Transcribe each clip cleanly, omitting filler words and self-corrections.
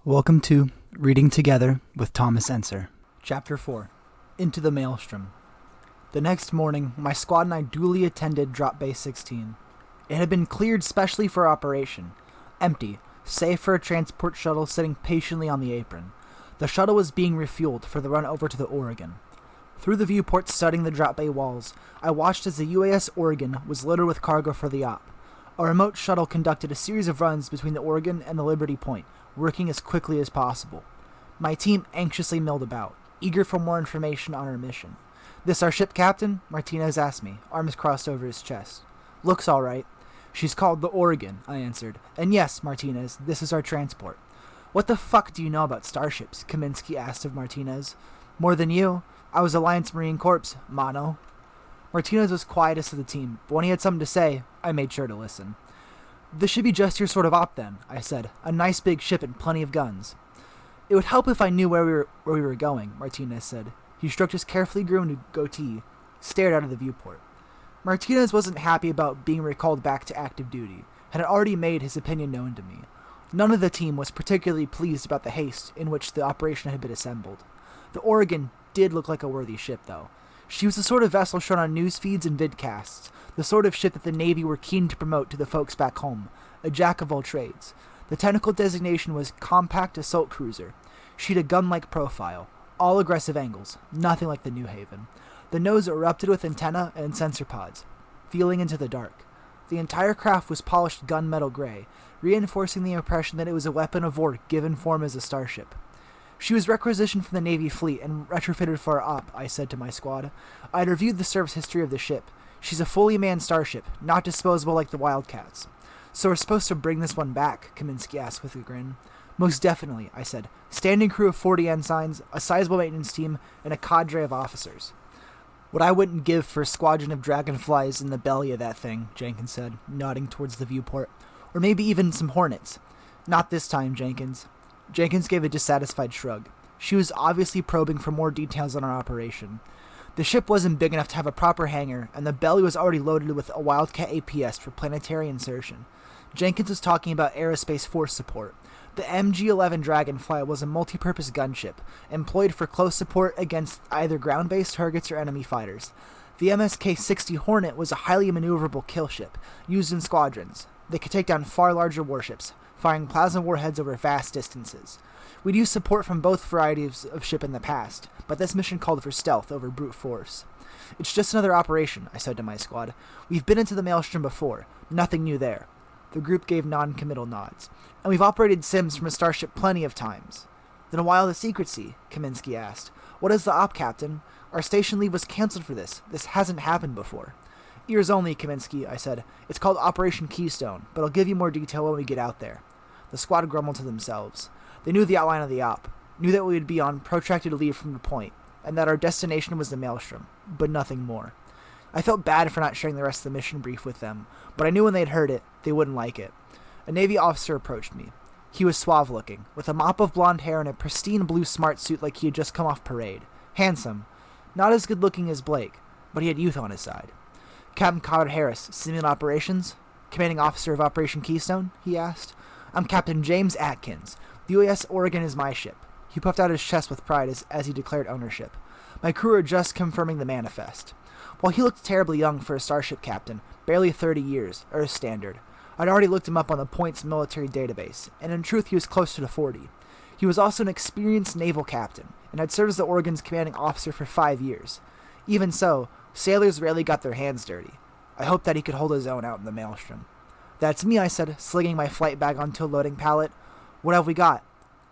Welcome to Reading Together with Thomas Ensor. Chapter 4. Into the Maelstrom. The next morning, my squad and I duly attended Drop Bay 16. It had been cleared specially for operation. Empty, save for a transport shuttle sitting patiently on the apron. The shuttle was being refueled for the run over to the Oregon. Through the viewport studding the Drop Bay walls, I watched as the UAS Oregon was loaded with cargo for the op. A remote shuttle conducted a series of runs between the Oregon and the Liberty Point, working as quickly as possible. My team anxiously milled about, eager for more information on our mission. "This our ship, Captain?" Martinez asked me, arms crossed over his chest. "Looks all right." "She's called the Oregon," I answered. "And yes, Martinez, this is our transport." "What the fuck do you know about starships?" Kaminsky asked of Martinez. "More than you. I was Alliance Marine Corps, Mono." Martinez was quietest of the team, but when he had something to say, I made sure to listen. "This should be just your sort of op then," I said. "A nice big ship and plenty of guns." "It would help if I knew where we were going," Martinez said. He stroked his carefully groomed goatee, stared out of the viewport. Martinez wasn't happy about being recalled back to active duty, and had already made his opinion known to me. None of the team was particularly pleased about the haste in which the operation had been assembled. The Oregon did look like a worthy ship, though. She was the sort of vessel shown on news feeds and vidcasts, the sort of ship that the Navy were keen to promote to the folks back home, a jack of all trades. The technical designation was Compact Assault Cruiser. She had a gun-like profile, all aggressive angles, nothing like the New Haven. The nose erupted with antenna and sensor pods, feeling into the dark. The entire craft was polished gunmetal gray, reinforcing the impression that it was a weapon of war given form as a starship. "She was requisitioned from the Navy fleet and retrofitted for our op," I said to my squad. I had reviewed the service history of the ship. "She's a fully manned starship, not disposable like the Wildcats." "So we're supposed to bring this one back?" Kaminsky asked with a grin. "Most definitely," I said. "Standing crew of 40 ensigns, a sizable maintenance team, and a cadre of officers." "What I wouldn't give for a squadron of dragonflies in the belly of that thing," Jenkins said, nodding towards the viewport. "Or maybe even some hornets." "Not this time, Jenkins." Jenkins gave a dissatisfied shrug. She was obviously probing for more details on our operation. The ship wasn't big enough to have a proper hangar, and the belly was already loaded with a Wildcat APS for planetary insertion. Jenkins was talking about aerospace force support. The MG-11 Dragonfly was a multi-purpose gunship, employed for close support against either ground-based targets or enemy fighters. The MSK-60 Hornet was a highly maneuverable kill ship, used in squadrons. They could take down far larger warships, firing plasma warheads over vast distances. We'd used support from both varieties of ship in the past, but this mission called for stealth over brute force. "It's just another operation," I said to my squad. "We've been into the Maelstrom before. Nothing new there." The group gave non-committal nods. "And we've operated sims from a starship plenty of times." "Then why all the secrecy?" Kaminsky asked. "What is the op, Captain? Our station leave was cancelled for this. This hasn't happened before." "Ears only, Kaminsky," I said. "It's called Operation Keystone, but I'll give you more detail when we get out there." The squad grumbled to themselves. They knew the outline of the op, knew that we would be on protracted leave from the point, and that our destination was the Maelstrom, but nothing more. I felt bad for not sharing the rest of the mission brief with them, but I knew when they'd heard it, they wouldn't like it. A Navy officer approached me. He was suave-looking, with a mop of blonde hair and a pristine blue smart suit like he had just come off parade. Handsome. Not as good-looking as Blake, but he had youth on his side. "Captain Cotter Harris, Simulant Operations? Commanding Officer of Operation Keystone?" he asked. "I'm Captain James Atkins. The UAS Oregon is my ship." He puffed out his chest with pride as he declared ownership. "My crew are just confirming the manifest." While he looked terribly young for a starship captain, barely 30 years, Earth standard, I'd already looked him up on the Point's military database, and in truth he was closer to 40. He was also an experienced naval captain, and had served as the Oregon's commanding officer for 5 years. Even so, sailors rarely got their hands dirty. I hoped that he could hold his own out in the Maelstrom. "That's me," I said, slinging my flight bag onto a loading pallet. "What have we got?"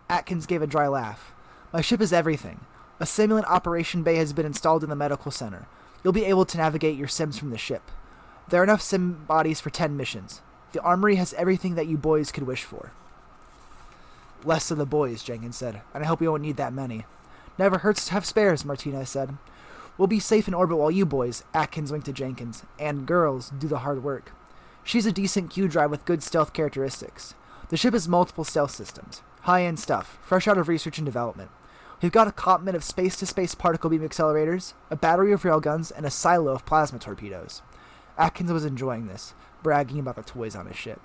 Atkins gave a dry laugh. "My ship is everything. A simulant operation bay has been installed in the medical center. You'll be able to navigate your sims from the ship. There are enough sim bodies for 10 missions. The armory has everything that you boys could wish for." "Less of the boys," Jenkins said, "and I hope we won't need that many." "Never hurts to have spares," Martinez said. "We'll be safe in orbit while you boys," Atkins winked to Jenkins, "and girls do the hard work." "She's a decent Q-drive with good stealth characteristics. The ship has multiple stealth systems. High-end stuff, fresh out of research and development. We've got a complement of space-to-space particle beam accelerators, a battery of railguns, and a silo of plasma torpedoes." Atkins was enjoying this, bragging about the toys on his ship.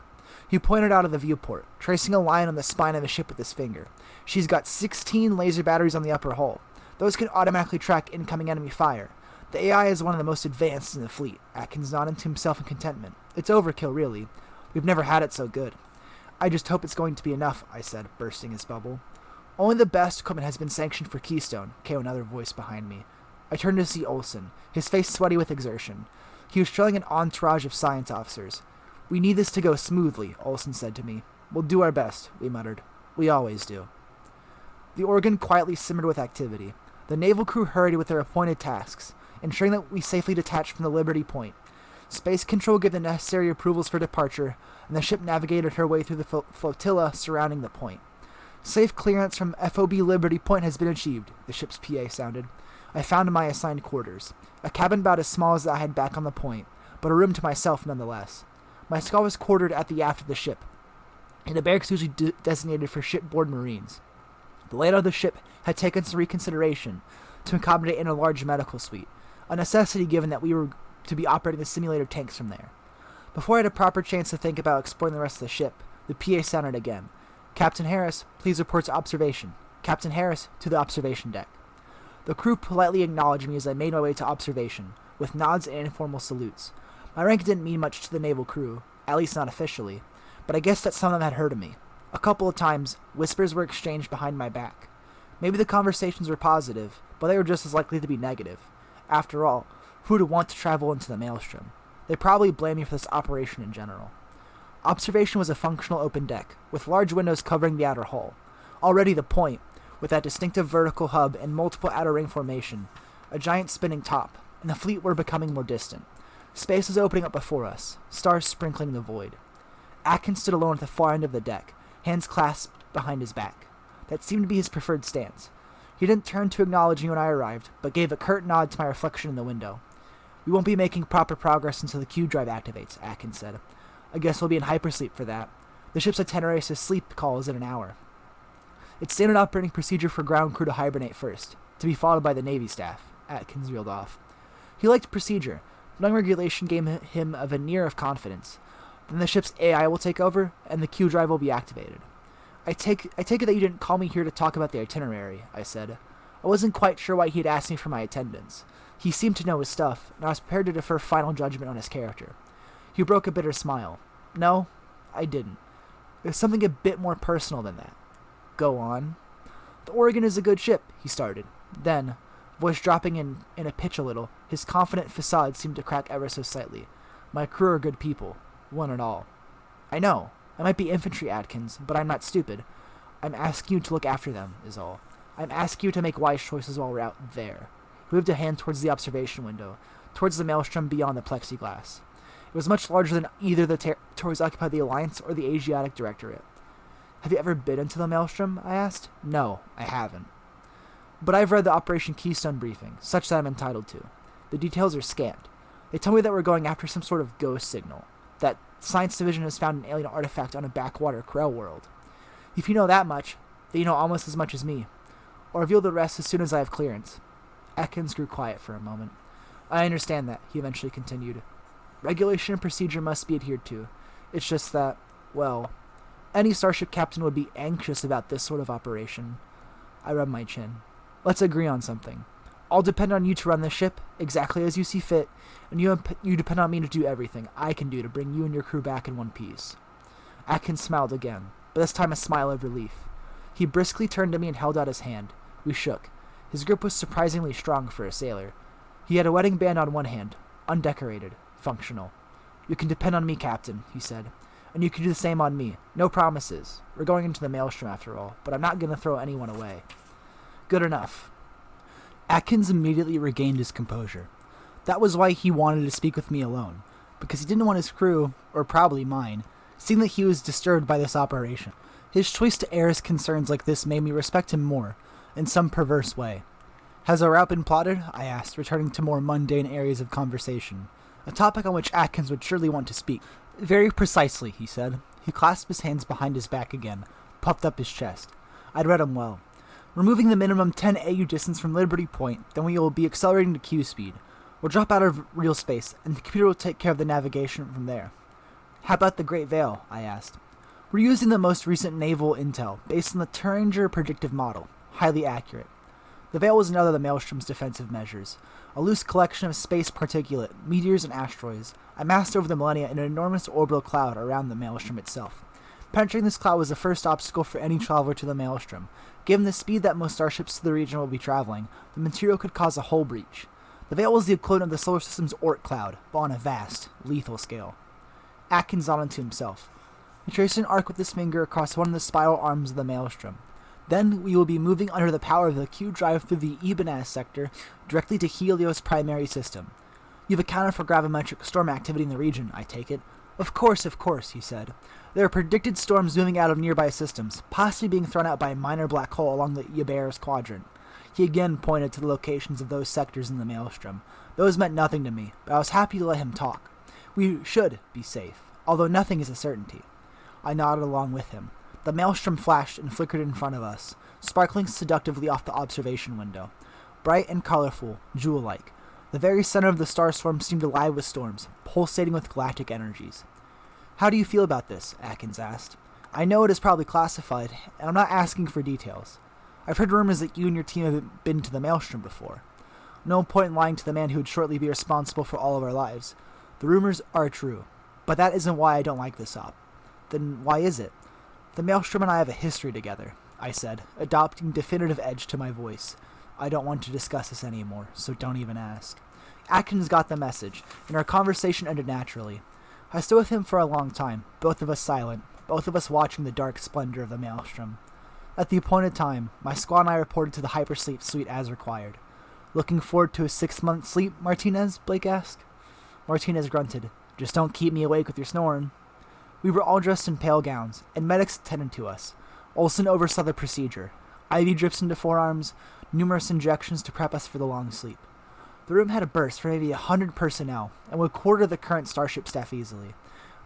He pointed out of the viewport, tracing a line on the spine of the ship with his finger. She's got 16 laser batteries on the upper hull. Those can automatically track incoming enemy fire. The AI is one of the most advanced in the fleet. Atkins nodded to himself in contentment. It's overkill, really. We've never had it so good. I just hope it's going to be enough, I said, bursting his bubble. Only the best equipment has been sanctioned for Keystone, came another voice behind me. I turned to see Olsen, his face sweaty with exertion. He was trailing an entourage of science officers. We need this to go smoothly, Olsen said to me. We'll do our best, we muttered. We always do. The organ quietly simmered with activity. The naval crew hurried with their appointed tasks, ensuring that we safely detached from the Liberty Point. Space Control gave the necessary approvals for departure, and the ship navigated her way through the flotilla surrounding the point. Safe clearance from FOB Liberty Point has been achieved, the ship's PA sounded. I found my assigned quarters, a cabin about as small as I had back on the point, but a room to myself nonetheless. My squad was quartered at the aft of the ship, in a barracks usually designated for shipboard Marines. The layout of the ship had taken some reconsideration to accommodate in a large medical suite, a necessity given that we were to be operating the simulator tanks from there. Before I had a proper chance to think about exploring the rest of the ship, the PA sounded again. Captain Harris, please report to observation. Captain Harris, to the observation deck. The crew politely acknowledged me as I made my way to observation, with nods and informal salutes. My rank didn't mean much to the naval crew, at least not officially, but I guessed that some of them had heard of me. A couple of times, whispers were exchanged behind my back. Maybe the conversations were positive, but they were just as likely to be negative. After all, who would want to travel into the Maelstrom? They probably blame me for this operation in general. Observation was a functional open deck, with large windows covering the outer hull. Already the point, with that distinctive vertical hub and multiple outer ring formation, a giant spinning top, and the fleet were becoming more distant. Space was opening up before us, stars sprinkling the void. Atkins stood alone at the far end of the deck, hands clasped behind his back. That seemed to be his preferred stance. He didn't turn to acknowledge me when I arrived, but gave a curt nod to my reflection in the window. We won't be making proper progress until the Q drive activates, Atkins said. I guess we'll be in hypersleep for that. The ship's itinerary says sleep call is in an hour. It's standard operating procedure for ground crew to hibernate first, to be followed by the Navy staff, Atkins reeled off. He liked procedure. Knowing regulation gave him a veneer of confidence. Then the ship's AI will take over, and the Q drive will be activated. I take it that you didn't call me here to talk about the itinerary, I said. I wasn't quite sure why he'd asked me for my attendance. He seemed to know his stuff, and I was prepared to defer final judgment on his character. He broke a bitter smile. No, I didn't. It was something a bit more personal than that. Go on. The Oregon is a good ship, he started. Then, voice dropping in a pitch a little, his confident facade seemed to crack ever so slightly. My crew are good people, one and all. I know. I might be infantry, Atkins, but I'm not stupid. I'm asking you to look after them, is all. I'm asking you to make wise choices while we're out there. He waved a hand towards the observation window, towards the maelstrom beyond the plexiglass. It was much larger than either the territories occupied by the Alliance or the Asiatic Directorate. Have you ever been into the maelstrom? I asked. No, I haven't. But I've read the Operation Keystone briefing, such that I'm entitled to. The details are scant. They tell me that we're going after some sort of ghost signal, that Science Division has found an alien artifact on a backwater Krell world. If you know that much, then you know almost as much as me. I'll reveal the rest as soon as I have clearance. Atkins grew quiet for a moment. I understand that, he eventually continued. Regulation and procedure must be adhered to. It's just that, well, any starship captain would be anxious about this sort of operation. I rubbed my chin. Let's agree on something. I'll depend on you to run the ship, exactly as you see fit, and you depend on me to do everything I can do to bring you and your crew back in one piece. Atkins smiled again, but this time a smile of relief. He briskly turned to me and held out his hand. We shook. His grip was surprisingly strong for a sailor. He had a wedding band on one hand, undecorated, functional. You can depend on me, Captain, he said, and you can do the same on me. No promises. We're going into the maelstrom after all, but I'm not going to throw anyone away. Good enough. Atkins immediately regained his composure. That was why he wanted to speak with me alone, because he didn't want his crew, or probably mine, seeing that he was disturbed by this operation. His choice to air his concerns like this made me respect him more, in some perverse way. Has our route been plotted? I asked, returning to more mundane areas of conversation, a topic on which Atkins would surely want to speak. Very precisely, he said. He clasped his hands behind his back again, puffed up his chest. I'd read him well. Removing the minimum 10 AU distance from Liberty Point, then we will be accelerating to Q speed. We'll drop out of real space, and the computer will take care of the navigation from there. How about the Great Veil? I asked. We're using the most recent naval intel, based on the Turing predictive model. Highly accurate. The Veil was another of the Maelstrom's defensive measures. A loose collection of space particulate, meteors, and asteroids, amassed over the millennia in an enormous orbital cloud around the Maelstrom itself. Penetrating this cloud was the first obstacle for any traveler to the Maelstrom. Given the speed that most starships to the region will be traveling, the material could cause a hull breach. The Veil was the equivalent of the solar system's Oort cloud, but on a vast, lethal scale. Atkins nodded to himself. He traced an arc with his finger across one of the spiral arms of the Maelstrom. Then we will be moving under the power of the Q drive through the Ibanez sector directly to Helios' primary system. You've accounted for gravimetric storm activity in the region, I take it. Of course, he said. There are predicted storms moving out of nearby systems, possibly being thrown out by a minor black hole along the Iber's quadrant. He again pointed to the locations of those sectors in the Maelstrom. Those meant nothing to me, but I was happy to let him talk. We should be safe, although nothing is a certainty. I nodded along with him. The Maelstrom flashed and flickered in front of us, sparkling seductively off the observation window. Bright and colorful, jewel-like. The very center of the star swarm seemed alive with storms, pulsating with galactic energies. How do you feel about this? Atkins asked. I know it is probably classified, and I'm not asking for details. I've heard rumors that you and your team have been to the Maelstrom before. No point in lying to the man who would shortly be responsible for all of our lives. The rumors are true, but that isn't why I don't like this op. Then why is it? The Maelstrom and I have a history together, I said, adopting definitive edge to my voice. I don't want to discuss this anymore, so don't even ask. Atkins got the message, and our conversation ended naturally. I stood with him for a long time, both of us silent, both of us watching the dark splendor of the Maelstrom. At the appointed time, my squad and I reported to the hypersleep suite as required. Looking forward to a 6-month sleep, Martinez? Blake asked. Martinez grunted. Just don't keep me awake with your snoring. We were all dressed in pale gowns, and medics attended to us. Olsen oversaw the procedure. IV drips into forearms, numerous injections to prep us for the long sleep. The room had a berth for maybe 100 personnel, and would quarter the current starship staff easily.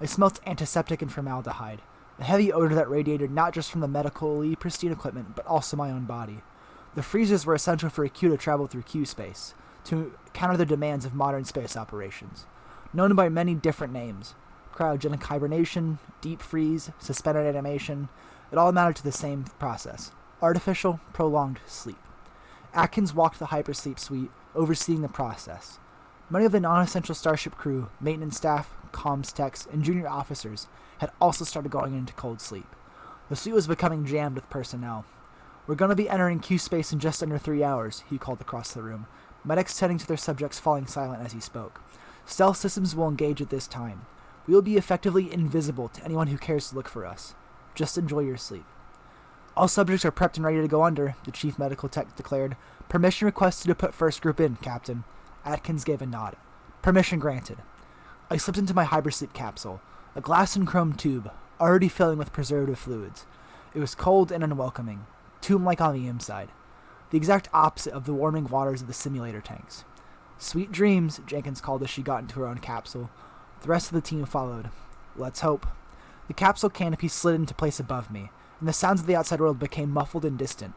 I smelt antiseptic and formaldehyde, a heavy odor that radiated not just from the medically pristine equipment, but also my own body. The freezers were essential for a Q to travel through Q space, to counter the demands of modern space operations. Known by many different names, cryogenic hibernation, deep freeze, suspended animation, it all amounted to the same process. Artificial, prolonged sleep. Atkins walked the hypersleep suite, overseeing the process. Many of the non-essential starship crew, maintenance staff, comms techs, and junior officers had also started going into cold sleep. The suite was becoming jammed with personnel. We're going to be entering Q space in just under 3 hours, he called across the room, medics tending to their subjects falling silent as he spoke. Stealth systems will engage at this time. We will be effectively invisible to anyone who cares to look for us. Just enjoy your sleep. All subjects are prepped and ready to go under, the chief medical tech declared. Permission requested to put first group in, Captain. Atkins gave a nod. Permission granted. I slipped into my hypersleep capsule, a glass and chrome tube, already filling with preservative fluids. It was cold and unwelcoming, tomb-like on the inside. The exact opposite of the warming waters of the simulator tanks. Sweet dreams, Jenkins called as she got into her own capsule. The rest of the team followed. Let's hope. The capsule canopy slid into place above me, and the sounds of the outside world became muffled and distant.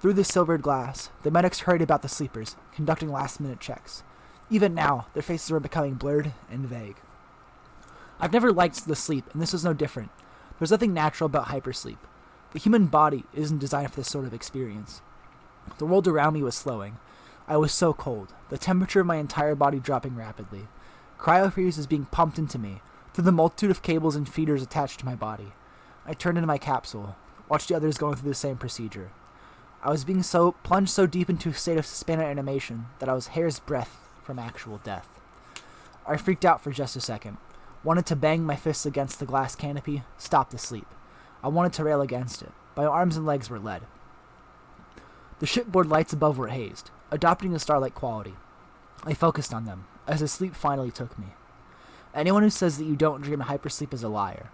Through the silvered glass, the medics hurried about the sleepers, conducting last-minute checks. Even now, their faces were becoming blurred and vague. I've never liked the sleep, and this was no different. There's nothing natural about hypersleep. The human body isn't designed for this sort of experience. The world around me was slowing. I was so cold, the temperature of my entire body dropping rapidly. Cryofreeze was being pumped into me, through the multitude of cables and feeders attached to my body. I turned into my capsule, watched the others going through the same procedure. I was being plunged so deep into a state of suspended animation that I was hair's breadth from actual death. I freaked out for just a second, wanted to bang my fists against the glass canopy, stop the sleep. I wanted to rail against it. My arms and legs were lead. The shipboard lights above were hazed, adopting a starlight quality. I focused on them, as the sleep finally took me. Anyone who says that you don't dream hypersleep is a liar.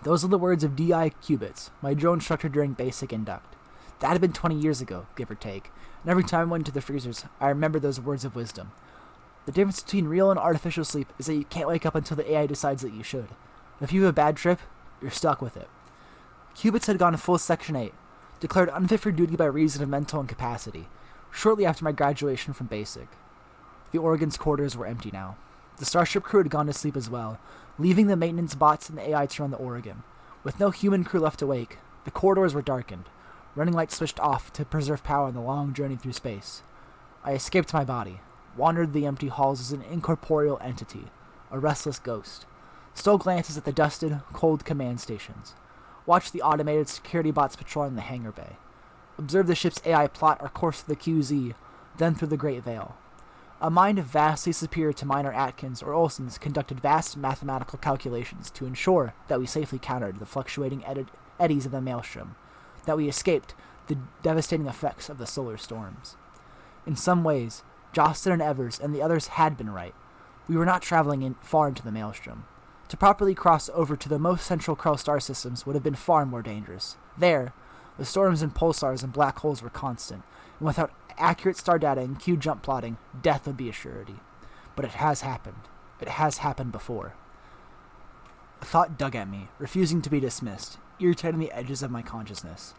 Those are the words of D.I. Cubits, my drill instructor during basic induct. That had been 20 years ago, give or take, and every time I went into the freezers, I remembered those words of wisdom. The difference between real and artificial sleep is that you can't wake up until the AI decides that you should. If you have a bad trip, you're stuck with it. Cubits had gone full Section 8, declared unfit for duty by reason of mental incapacity, shortly after my graduation from basic. The Oregon's quarters were empty now. The starship crew had gone to sleep as well, leaving the maintenance bots and the AI to run the Oregon. With no human crew left awake, the corridors were darkened, running lights switched off to preserve power on the long journey through space. I escaped my body, wandered the empty halls as an incorporeal entity, a restless ghost, stole glances at the dusted, cold command stations, watched the automated security bots patrolling the hangar bay, observed the ship's AI plot our course through the QZ, then through the Great Veil. A mind vastly superior to mine or Atkins or Olson's conducted vast mathematical calculations to ensure that we safely countered the fluctuating eddies of the maelstrom, that we escaped the devastating effects of the solar storms. In some ways, Jostin and Evers and the others had been right. We were not traveling far into the maelstrom. To properly cross over to the most central Krell star systems would have been far more dangerous. There, the storms and pulsars and black holes were constant, and without accurate star data and Q-jump plotting, death would be a surety. But it has happened. It has happened before. A thought dug at me, refusing to be dismissed, irritating the edges of my consciousness.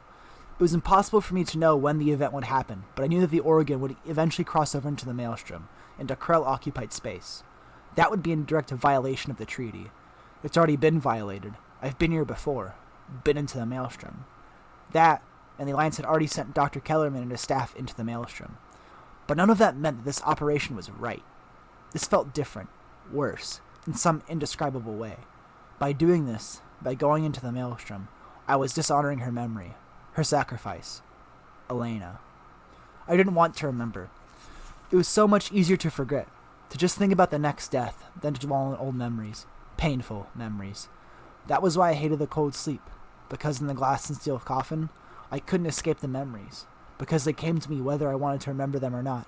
It was impossible for me to know when the event would happen, but I knew that the Oregon would eventually cross over into the maelstrom, into Krell-occupied space. That would be in direct violation of the treaty. It's already been violated. I've been here before. Been into the maelstrom. That, and the Alliance had already sent Dr. Kellerman and his staff into the maelstrom. But none of that meant that this operation was right. This felt different, worse, in some indescribable way. By doing this, by going into the maelstrom, I was dishonoring her memory, her sacrifice. Elena. I didn't want to remember. It was so much easier to forget, to just think about the next death than to dwell on old memories, painful memories. That was why I hated the cold sleep, because in the glass and steel coffin, I couldn't escape the memories, because they came to me whether I wanted to remember them or not.